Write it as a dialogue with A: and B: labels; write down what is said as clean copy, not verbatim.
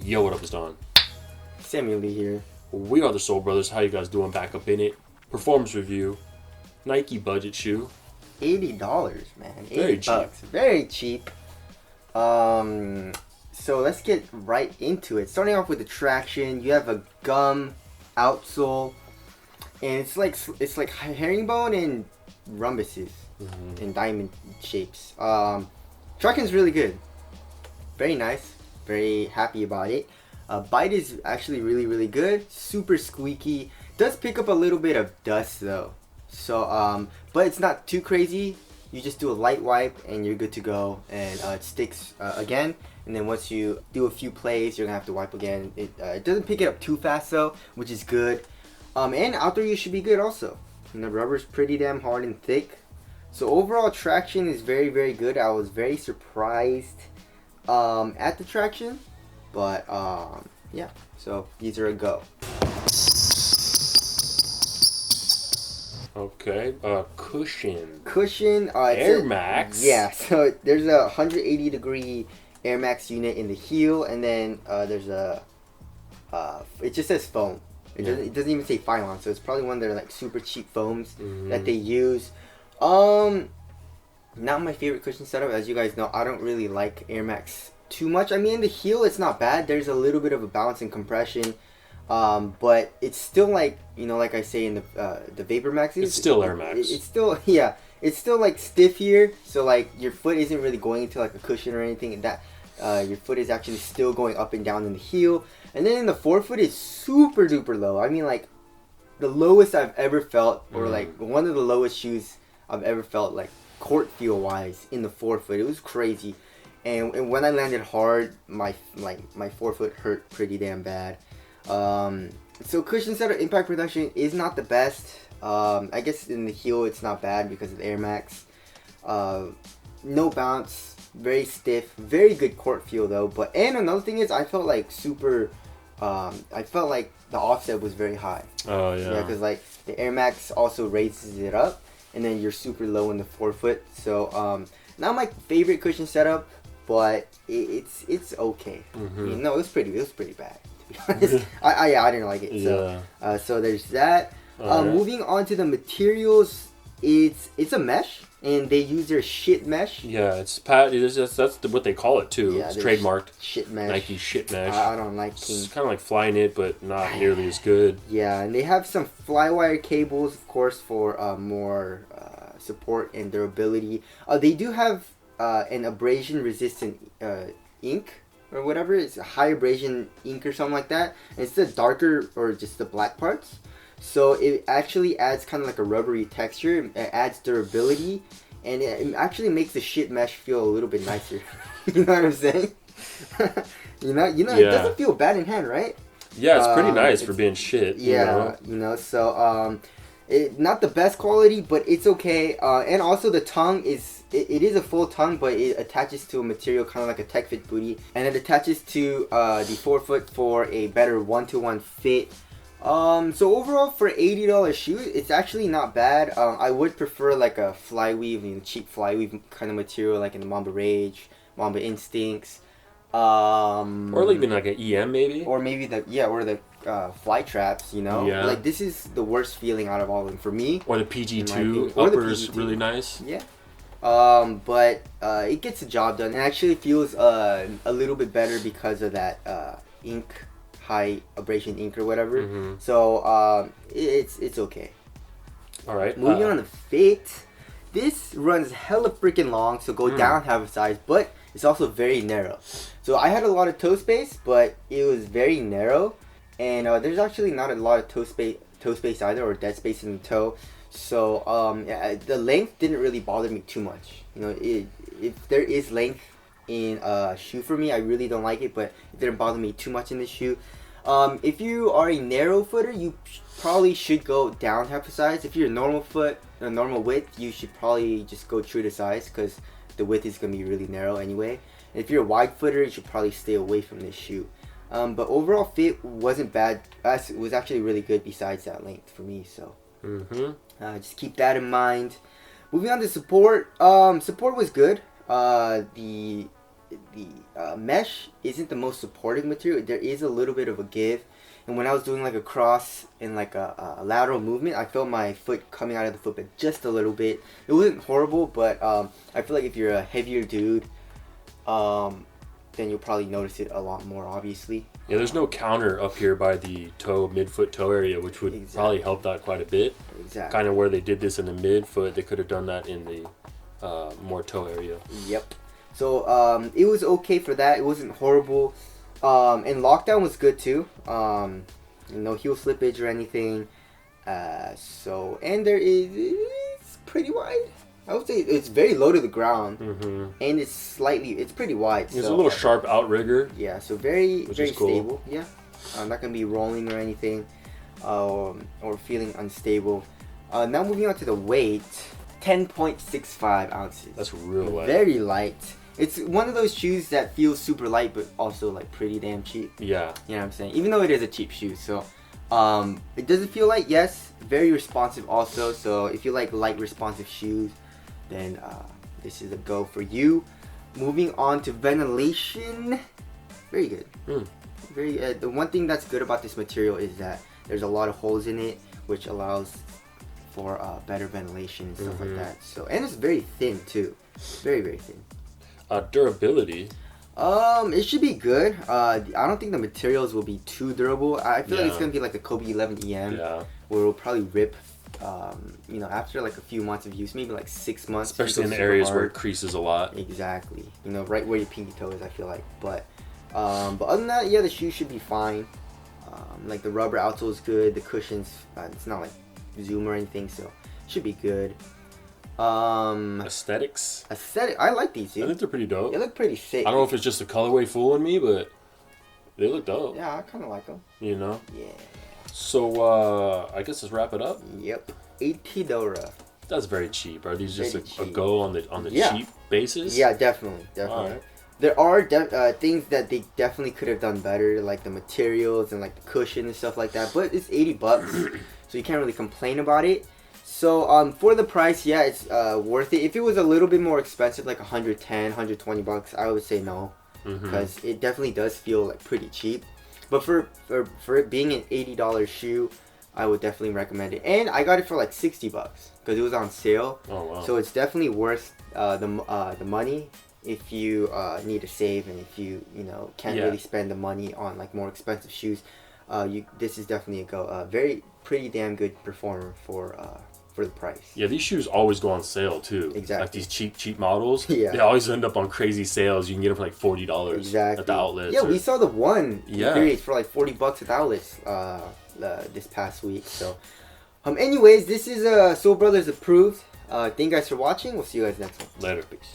A: Yo, what up, it's Don.
B: Samuel Lee here.
A: We are the Soul Brothers. How you guys doing? Back up in it. Performance review. Nike budget shoe.
B: $80, man.
A: Very cheap.
B: Very cheap. So let's get right into it. Starting off with the traction, you have a gum outsole, and it's like herringbone and rhombuses and diamond shapes. Traction's really good. Very nice. Very happy about it. Bite is actually really good. Super squeaky. Does pick up a little bit of dust though. So but it's not too crazy. You just do a light wipe and you're good to go, and it sticks again. And then once you do a few plays, you're gonna have to wipe again. It doesn't pick it up too fast though, which is good. And outdoor use should be good also. And the rubber's pretty damn hard and thick. So overall traction is very good. I was very surprised at the traction, but yeah. So these are a go.
A: Okay. Cushion.
B: Air
A: Max.
B: Yeah. So there's a 180-degree Air Max unit in the heel, and then there's a it just says foam. It doesn't even say Phylon, so it's probably one of their like super cheap foams that they use. Not my favorite cushion setup. As you guys know, I don't really like Air Max too much. I mean, the heel, it's not bad. There's a little bit of a balance and compression, but it's still like, you know, like I say in the Vapor Maxes,
A: It's still Air Max.
B: It's still, yeah, it's still like stiff here. So like your foot isn't really going into like a cushion or anything. That your foot is actually still going up and down in the heel, and then in the forefoot is super duper low. I mean, like the lowest I've ever felt, or like one of the lowest shoes I've ever felt, like court feel wise, in the forefoot. It was crazy. And when I landed hard, my forefoot hurt pretty damn bad. So cushion setup, impact production is not the best. I guess in the heel it's not bad because of the Air Max. No bounce, very stiff, very good court feel though. And another thing is, I felt like I felt like the offset was very high.
A: Oh yeah.
B: Yeah, because like the Air Max also raises it up, and then you're super low in the forefoot. So not my favorite cushion setup, but it's okay. You know, it was pretty bad, to be honest. I didn't like it. So so there's that. Moving on to the materials, it's a mesh, and they use their shit mesh.
A: Yeah, that's what they call it too.
B: Yeah,
A: it's trademarked.
B: Shit mesh.
A: Nike shit mesh.
B: I don't like
A: It's kind of like flying it, but not nearly as good.
B: Yeah, and they have some flywire cables, of course, for more support and durability. They do have an abrasion-resistant ink or whatever. It's a high abrasion ink or something like that. And it's the darker or just the black parts. So it actually adds kind of like a rubbery texture. It adds durability, and it actually makes the shit mesh feel a little bit nicer. You know what I'm saying? you know,
A: Yeah.
B: It doesn't feel bad in hand, right?
A: Yeah, it's pretty nice for being shit.
B: Yeah, you know, so not the best quality, but it's okay. And also the tongue is it is a full tongue, but it attaches to a material kind of like a tech fit booty, and it attaches to the forefoot for a better 1-to-1 fit. So overall, for $80 shoe, it's actually not bad. I would prefer like a flyweave, you know, cheap flyweave kind of material, like in the Mamba Rage, Mamba Instincts,
A: Or even like an EM maybe.
B: or maybe the fly traps. You know,
A: Yeah.
B: like this is the worst feeling out of all of them for me.
A: Or the
B: in my
A: PG2
B: opinion. Or the
A: upper is
B: PG2.
A: really nice.
B: Yeah. But it gets the job done. It actually feels a little bit better because of that ink, high abrasion ink or whatever. So it's okay.
A: All right.
B: Moving on to fit. This runs hella freaking long, so go down half a size, but it's also very narrow. So I had a lot of toe space, but it was very narrow, and there's actually not a lot of toe space either, or dead space in the toe. So yeah, the length didn't really bother me too much. You know, if there is length in a shoe for me, I really don't like it, but it didn't bother me too much in the shoe. If you are a narrow footer, you probably should go down half a size. If you're a normal foot, a normal width, you should probably just go true to size, because the width is going to be really narrow anyway. And if you're a wide footer, you should probably stay away from this shoe. But overall fit wasn't bad. It was actually really good besides that length for me. So just keep that in mind. Moving on to support. Support was good. mesh isn't the most supportive material. There is a little bit of a give, and when I was doing like a cross and like a lateral movement, I felt my foot coming out of the footbed just a little bit. It wasn't horrible, but I feel like if you're a heavier dude, then you'll probably notice it a lot more, obviously.
A: Yeah, there's no counter up here by the midfoot toe area, which would probably help that quite a bit.
B: Exactly.
A: Kind of where they did this in the midfoot, they could have done that in the more toe area.
B: Yep. So it was okay for that. It wasn't horrible. And lockdown was good too. No heel slippage or anything. So, and it's pretty wide. I would say it's very low to the ground, and it's pretty wide.
A: It's a little sharp outrigger.
B: Yeah, so very
A: cool.
B: stable. Yeah, I'm not gonna be rolling or anything, or feeling unstable. Now moving on to the weight, 10.65 ounces.
A: That's real light.
B: Very light. It's one of those shoes that feels super light, but also like pretty damn cheap.
A: Yeah.
B: You know what I'm saying? Even though it is a cheap shoe, so it doesn't feel light. Yes, very responsive also. So if you like light, responsive shoes, then this is a go for you. Moving on to ventilation, very good. Very good. The one thing that's good about this material is that there's a lot of holes in it, which allows for better ventilation and stuff like that. So, and it's very thin too, very thin.
A: Durability.
B: It should be good. I don't think the materials will be too durable. I feel like it's gonna be like the Kobe 11 EM, where it'll probably rip. After like a few months of use, maybe like 6 months.
A: Especially in the areas where it creases a lot.
B: Exactly. Right where your pinky toe is, I feel like. But other than that, yeah, the shoe should be fine. Like the rubber outsole is good. The cushions, it's not like Zoom or anything, so it should be good.
A: Aesthetics.
B: I like these, dude.
A: I think they're pretty dope.
B: They look pretty sick.
A: I don't know if it's just the colorway fooling me, but they look dope.
B: Yeah, I kind of like them.
A: Yeah.
B: So,
A: I guess let's wrap it up.
B: Yep. $80.
A: That's very cheap. Are these just a
B: cheap.
A: go on the cheap basis?
B: Yeah, definitely.
A: Alright.
B: There are things that they definitely could have done better, like the materials and like the cushion and stuff like that. But it's $80, so you can't really complain about it. So for the price, yeah, it's worth it. If it was a little bit more expensive, like $110, $120, I would say no, because it definitely does feel like pretty cheap. But for it being an $80 shoe, I would definitely recommend it. And I got it for like $60 because it was on sale.
A: Oh wow!
B: So it's definitely worth the money if you need to save, and if you can't really spend the money on like more expensive shoes. This is definitely a go. Pretty damn good performer for the price.
A: Yeah, these shoes always go on sale too.
B: Exactly.
A: Like these cheap models.
B: Yeah.
A: They always end up on crazy sales. You can get them for like $40
B: exactly.
A: at the outlets.
B: Yeah, we saw the one Infuriate for like $40 at the outlets this past week. So, anyways, this is Soul Brothers approved. Thank you guys for watching. We'll see you guys next time.
A: Later.
B: Peace.